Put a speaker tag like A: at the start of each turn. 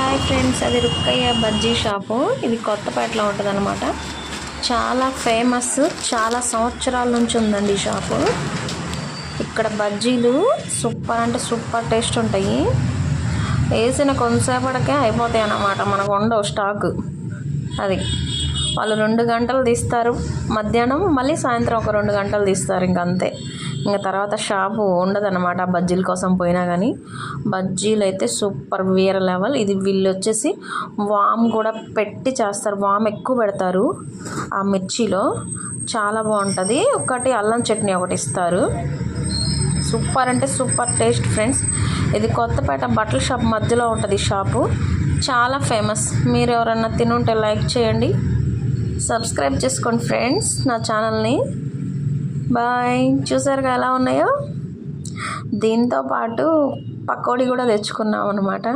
A: Hi friends, అది రుక్కయ్య bajji shop. ఇది కొత్తపేటలో ఉంటుంది అనమాట. చాలా ఫేమస్, చాలా సంవత్సరాల నుంచి ఉందండి ఈ షాపు. ఇక్కడ బజ్జీలు సూపర్ అంటే సూపర్ టేస్ట్ ఉంటాయి. వేసిన కొంతసేపటికే అయిపోతాయి అన్నమాట, మనకు ఉండవు స్టాక్. అది వాళ్ళు 2 గంటలు తీస్తారు మధ్యాహ్నం, మళ్ళీ సాయంత్రం ఒక 2 గంటలు తీస్తారు, ఇంకంతే. ఇంకా తర్వాత షాపు ఉండదన్నమాట బజ్జీల కోసం పోయినా కానీ. బజ్జీలు అయితే సూపర్ వేరే లెవెల్. ఇది వీళ్ళు వచ్చేసి వామ్ కూడా పెట్టి చేస్తారు, వామ్ ఎక్కువ పెడతారు ఆ మిర్చిలో, చాలా బాగుంటుంది. ఒకటి అల్లం చట్నీ ఒకటి ఇస్తారు. సూపర్ అంటే సూపర్ టేస్ట్ ఫ్రెండ్స్. ఇది కొత్తపేట బట్టల షాప్ మధ్యలో ఉంటుంది షాపు, చాలా ఫేమస్. మీరు ఎవరన్నా తినుంటే లైక్ చేయండి, సబ్స్క్రైబ్ చేసుకోండి ఫ్రెండ్స్ నా ఛానల్ని. బాయ్. చూసారుగా ఎలా ఉన్నాయో. దీంతో పాటు పకోడీ కూడా తెచ్చుకున్నాం అనమాట.